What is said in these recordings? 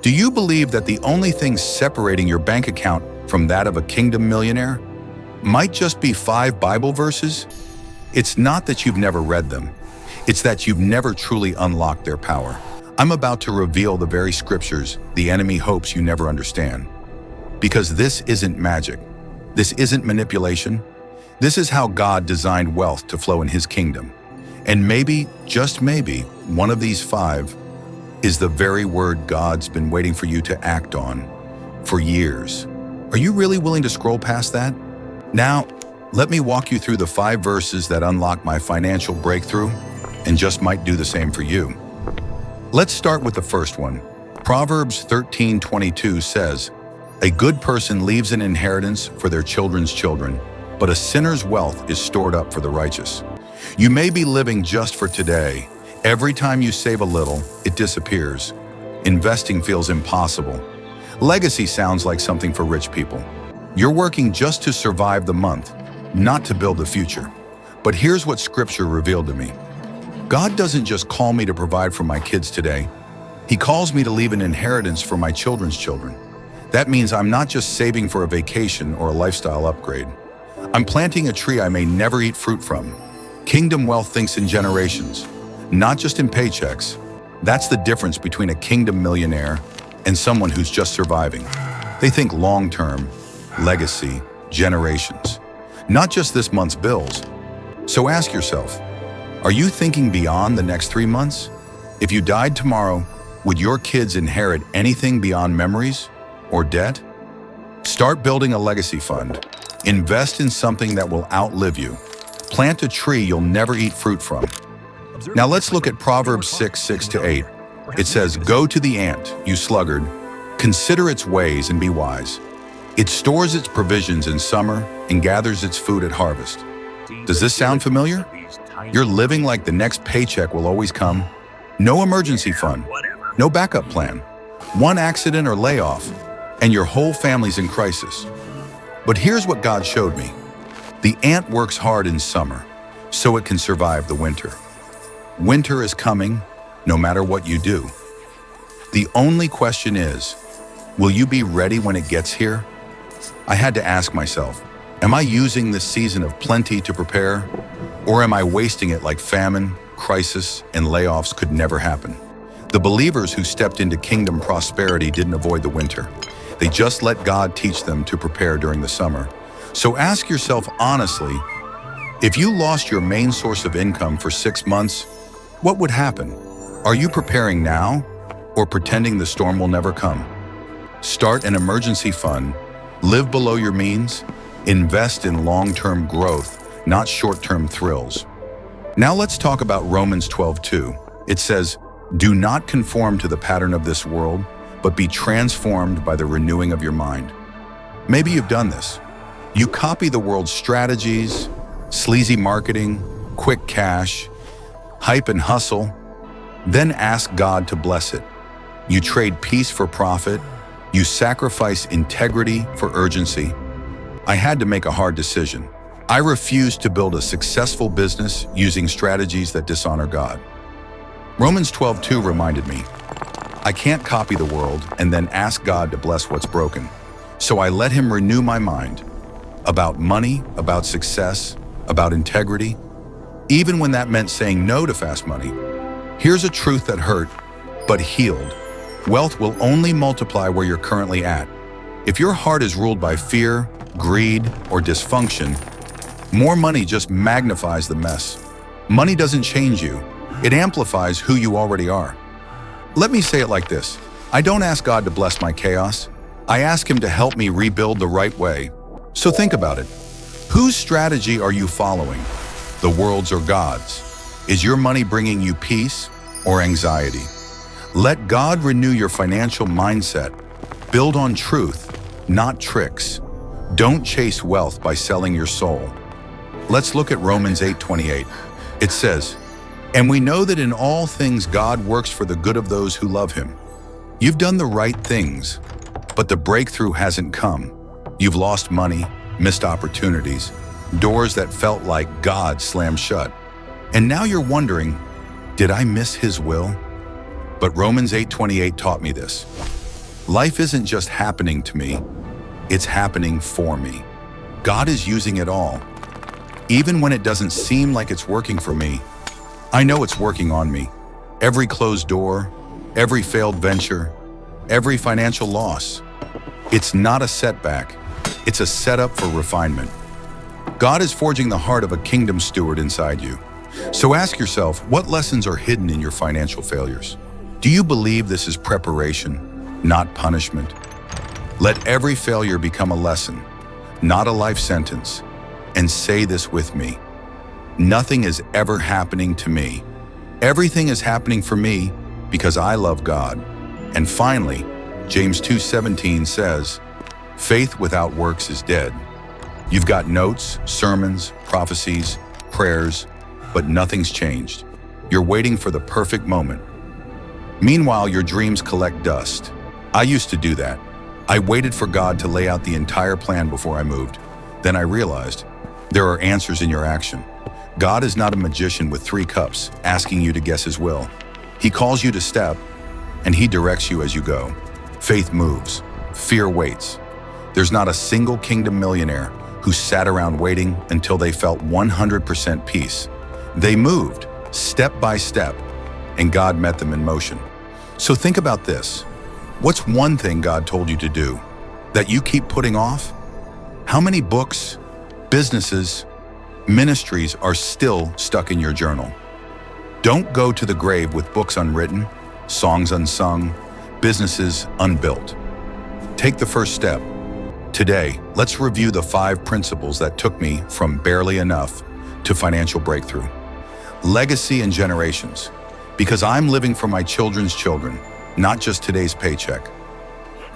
Do you believe that the only thing separating your bank account from that of a kingdom millionaire might just be 5 Bible verses? It's not that you've never read them. It's that you've never truly unlocked their power. I'm about to reveal the very scriptures the enemy hopes you never understand. Because this isn't magic. This isn't manipulation. This is how God designed wealth to flow in his kingdom. And maybe, just maybe, one of these 5 is the very word God's been waiting for you to act on for years. Are you really willing to scroll past that? Now, let me walk you through the 5 verses that unlock my financial breakthrough and just might do the same for you. Let's start with the first one. Proverbs 13:22 says, "A good person leaves an inheritance for their children's children, but a sinner's wealth is stored up for the righteous." You may be living just for today. Every time you save a little, it disappears. Investing feels impossible. Legacy sounds like something for rich people. You're working just to survive the month, not to build the future. But here's what Scripture revealed to me. God doesn't just call me to provide for my kids today. He calls me to leave an inheritance for my children's children. That means I'm not just saving for a vacation or a lifestyle upgrade. I'm planting a tree I may never eat fruit from. Kingdom wealth thinks in generations, not just in paychecks. That's the difference between a kingdom millionaire and someone who's just surviving. They think long-term, legacy, generations, not just this month's bills. So ask yourself, are you thinking beyond the next 3 months? If you died tomorrow, would your kids inherit anything beyond memories or debt? Start building a legacy fund. Invest in something that will outlive you. Plant a tree you'll never eat fruit from. Now let's look at Proverbs 6:6-8. It says, "Go to the ant, you sluggard. Consider its ways and be wise. It stores its provisions in summer and gathers its food at harvest." Does this sound familiar? You're living like the next paycheck will always come. No emergency fund, no backup plan. One accident or layoff, and your whole family's in crisis. But here's what God showed me. The ant works hard in summer, so it can survive the winter. Winter is coming, no matter what you do. The only question is, will you be ready when it gets here? I had to ask myself, am I using this season of plenty to prepare, or am I wasting it like famine, crisis, and layoffs could never happen? The believers who stepped into kingdom prosperity didn't avoid the winter. They just let God teach them to prepare during the summer. So ask yourself honestly, if you lost your main source of income for 6 months, what would happen? Are you preparing now or pretending the storm will never come? Start an emergency fund, live below your means, invest in long-term growth, not short-term thrills. Now let's talk about Romans 12:2. It says, "Do not conform to the pattern of this world, but be transformed by the renewing of your mind." Maybe you've done this. You copy the world's strategies, sleazy marketing, quick cash, hype and hustle, then ask God to bless it. You trade peace for profit. You sacrifice integrity for urgency. I had to make a hard decision. I refused to build a successful business using strategies that dishonor God. Romans 12:2 reminded me, I can't copy the world and then ask God to bless what's broken. So I let him renew my mind about money, about success, about integrity, even when that meant saying no to fast money. Here's a truth that hurt, but healed. Wealth will only multiply where you're currently at. If your heart is ruled by fear, greed, or dysfunction, more money just magnifies the mess. Money doesn't change you. It amplifies who you already are. Let me say it like this. I don't ask God to bless my chaos. I ask him to help me rebuild the right way. So think about it. Whose strategy are you following? The world's or God's? Is your money bringing you peace or anxiety? Let God renew your financial mindset. Build on truth, not tricks. Don't chase wealth by selling your soul. Let's look at Romans 8:28. It says, "And we know that in all things God works for the good of those who love him." You've done the right things, but the breakthrough hasn't come. You've lost money, missed opportunities, doors that felt like God slammed shut. And now you're wondering, did I miss his will? But Romans 8:28 taught me this. Life isn't just happening to me, it's happening for me. God is using it all. Even when it doesn't seem like it's working for me, I know it's working on me. Every closed door, every failed venture, every financial loss. It's not a setback, it's a setup for refinement. God is forging the heart of a kingdom steward inside you. So ask yourself, what lessons are hidden in your financial failures? Do you believe this is preparation, not punishment? Let every failure become a lesson, not a life sentence. And say this with me: nothing is ever happening to me. Everything is happening for me because I love God. And finally, James 2:17 says, faith without works is dead. You've got notes, sermons, prophecies, prayers, but nothing's changed. You're waiting for the perfect moment. Meanwhile, your dreams collect dust. I used to do that. I waited for God to lay out the entire plan before I moved. Then I realized there are answers in your action. God is not a magician with 3 cups asking you to guess his will. He calls you to step, and he directs you as you go. Faith moves, fear waits. There's not a single kingdom millionaire who sat around waiting until they felt 100% peace. They moved step by step, and God met them in motion. So think about this. What's one thing God told you to do that you keep putting off? How many books, businesses, ministries are still stuck in your journal? Don't go to the grave with books unwritten, songs unsung, businesses unbuilt. Take the first step. Today, let's review the 5 principles that took me from barely enough to financial breakthrough. Legacy and generations, because I'm living for my children's children, not just today's paycheck.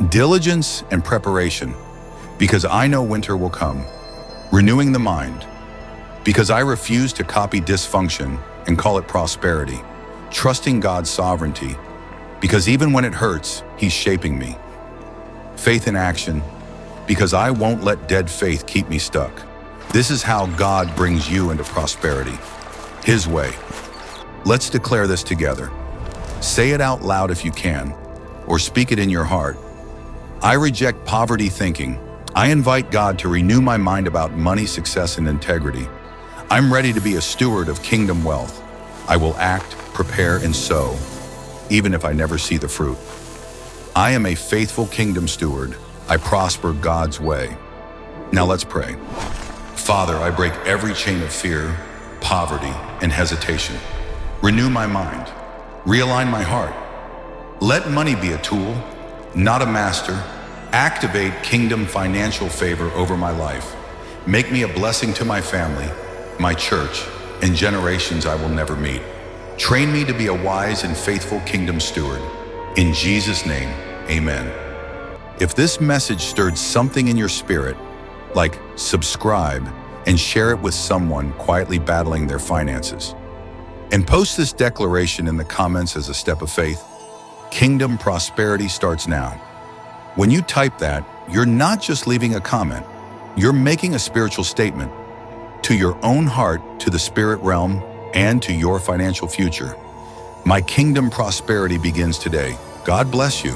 Diligence and preparation, because I know winter will come. Renewing the mind, because I refuse to copy dysfunction and call it prosperity. Trusting God's sovereignty, because even when it hurts, he's shaping me. Faith in action, because I won't let dead faith keep me stuck. This is how God brings you into prosperity, his way. Let's declare this together. Say it out loud if you can, or speak it in your heart. I reject poverty thinking. I invite God to renew my mind about money, success, and integrity. I'm ready to be a steward of kingdom wealth. I will act, prepare, and sow, even if I never see the fruit. I am a faithful kingdom steward. I prosper God's way. Now let's pray. Father, I break every chain of fear, poverty, and hesitation. Renew my mind. Realign my heart. Let money be a tool, not a master. Activate kingdom financial favor over my life. Make me a blessing to my family, my church, and generations I will never meet. Train me to be a wise and faithful kingdom steward. In Jesus' name, amen. If this message stirred something in your spirit, like subscribe and share it with someone quietly battling their finances. And post this declaration in the comments as a step of faith. Kingdom prosperity starts now. When you type that, you're not just leaving a comment, you're making a spiritual statement to your own heart, to the spirit realm, and to your financial future. My kingdom prosperity begins today. God bless you.